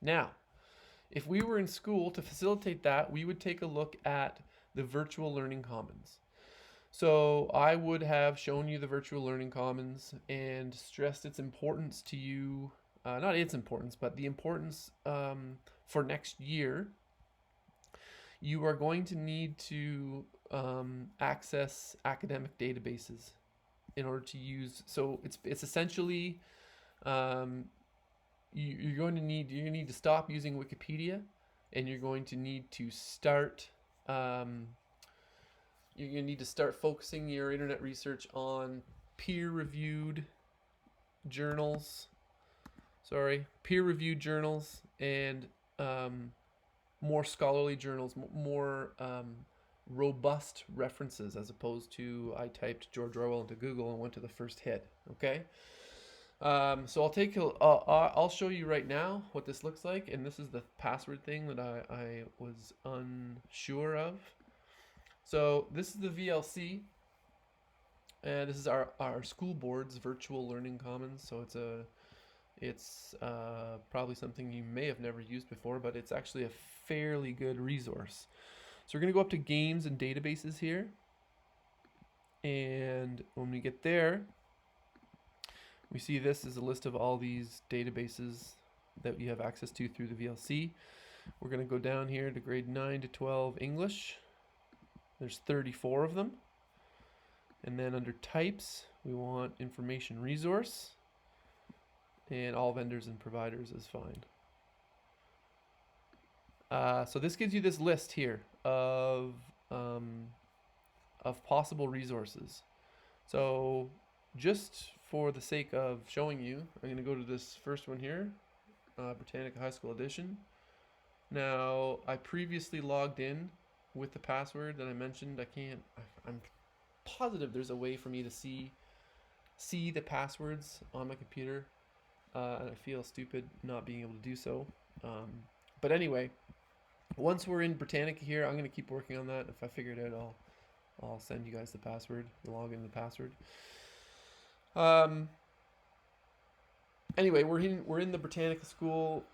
Now, if we were in school to facilitate that, we would take a look at the virtual learning commons. So I would have shown you the virtual learning commons and stressed its importance to you. Not its importance, but the importance for next year. You are going to need to access academic databases in order to use. So it's essentially um, you're going to need to stop using Wikipedia, and you're going to need to start um, you're going to need to start focusing your internet research on peer-reviewed journals. Peer-reviewed journals and um, more scholarly journals, more robust references, as opposed to I typed George Orwell into Google and went to the first hit. Okay. So I'll show you right now what this looks like, and this is the password thing that I was unsure of. So this is the VLC, and this is our school board's virtual learning commons. So it's probably something you may have never used before, but it's actually a fairly good resource. So we're gonna go up to games and databases here, and when we get there, we see this is a list of all these databases that you have access to through the VLC. We're going to go down here to grade 9 to 12 English. There's 34 of them. And then under types, we want information resource. And all vendors and providers is fine. So this gives you this list here of possible resources. So just for the sake of showing you, I'm going to go to this first one here, Britannica High School Edition. Now, I previously logged in with the password that I mentioned. I'm positive there's a way for me to see the passwords on my computer, and I feel stupid not being able to do so. But anyway, once we're in Britannica here, I'm going to keep working on that. If I figure it out, I'll send you guys the password, the login and the password. Anyway, we're in the Britannica School.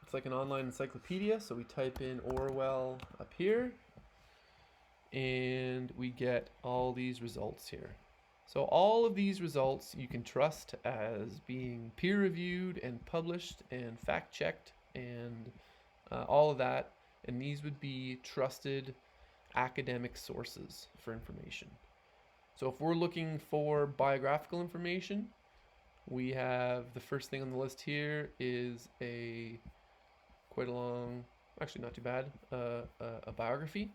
It's like an online encyclopedia. So we type in Orwell up here, and we get all these results here. So all of these results you can trust as being peer-reviewed and published and fact-checked and all of that. And these would be trusted academic sources for information. So if we're looking for biographical information, we have the first thing on the list here is quite a long, actually not too bad, a biography.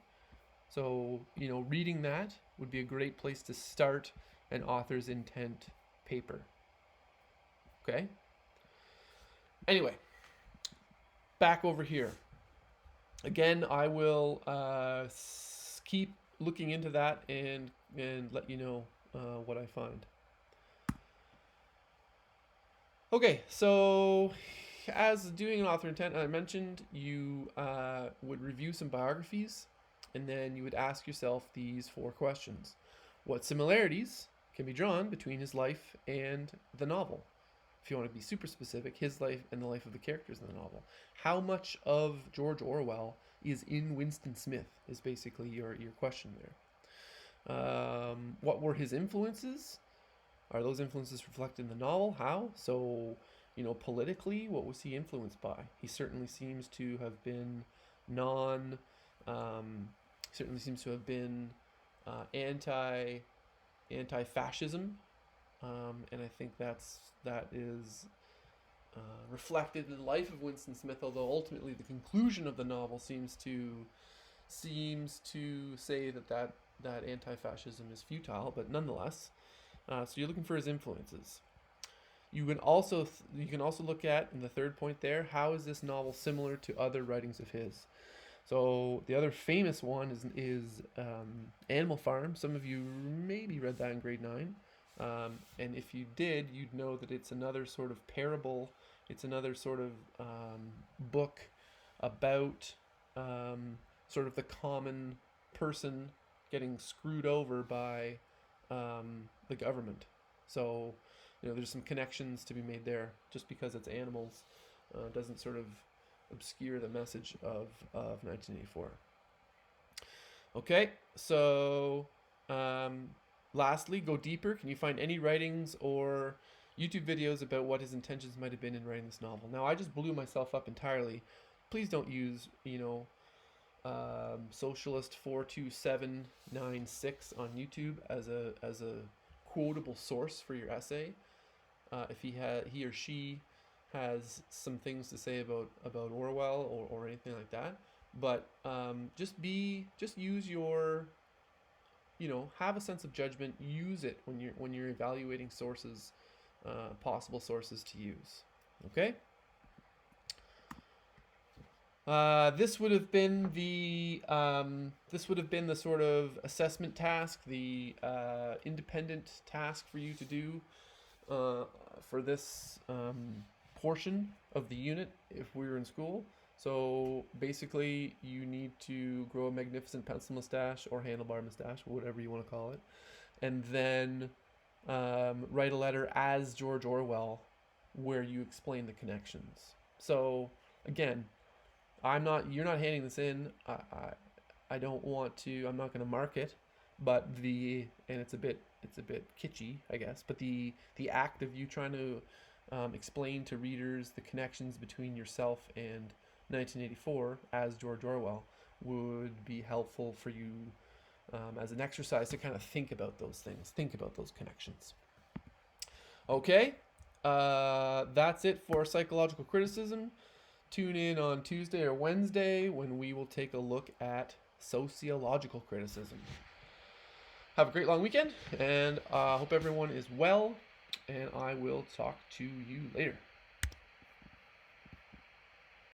So, reading that would be a great place to start an author's intent paper. Okay? Anyway, back over here. Again, I will keep looking into that and let you know what I find. Okay, so as doing an author intent, I mentioned you would review some biographies, and then you would ask yourself these 4 questions. What similarities can be drawn between his life and the novel? If you want to be super specific, his life and the life of the characters in the novel. How much of George Orwell is in Winston Smith is basically your question there. What were his influences? Are those influences reflected in the novel? How? So, politically, what was he influenced by? He certainly seems to have been anti-fascism, and I think that is reflected in the life of Winston Smith. Although ultimately, the conclusion of the novel seems to say that anti-fascism is futile, but nonetheless. So you're looking for his influences. You can also look at, in the third point there, how is this novel similar to other writings of his? So the other famous one is Animal Farm. Some of you maybe read that in grade 9. And if you did, you'd know that it's another sort of parable. It's another sort of book about sort of the common person getting screwed over by the government. So, there's some connections to be made there just because it's animals. doesn't sort of obscure the message of 1984. Okay, so lastly, go deeper. Can you find any writings or YouTube videos about what his intentions might have been in writing this novel? Now, I just blew myself up entirely. Please don't use, Socialist 42796 on YouTube as a quotable source for your essay. If he or she has some things to say about Orwell or anything like that, but just use your, have a sense of judgment. Use it when you're evaluating sources, possible sources to use. Okay. This would have been the sort of assessment task, the independent task for you to do for this portion of the unit if we were in school. So basically, you need to grow a magnificent pencil mustache or handlebar mustache, or whatever you want to call it, and then write a letter as George Orwell, where you explain the connections. So again, you're not handing this in. I don't want to. I'm not going to mark it, but it's a bit kitschy, I guess. But the act of you trying to explain to readers the connections between yourself and 1984 as George Orwell would be helpful for you as an exercise to kind of think about those things, think about those connections. Okay, that's it for psychological criticism. Tune in on Tuesday or Wednesday when we will take a look at sociological criticism. Have a great long weekend, and I hope everyone is well, and I will talk to you later.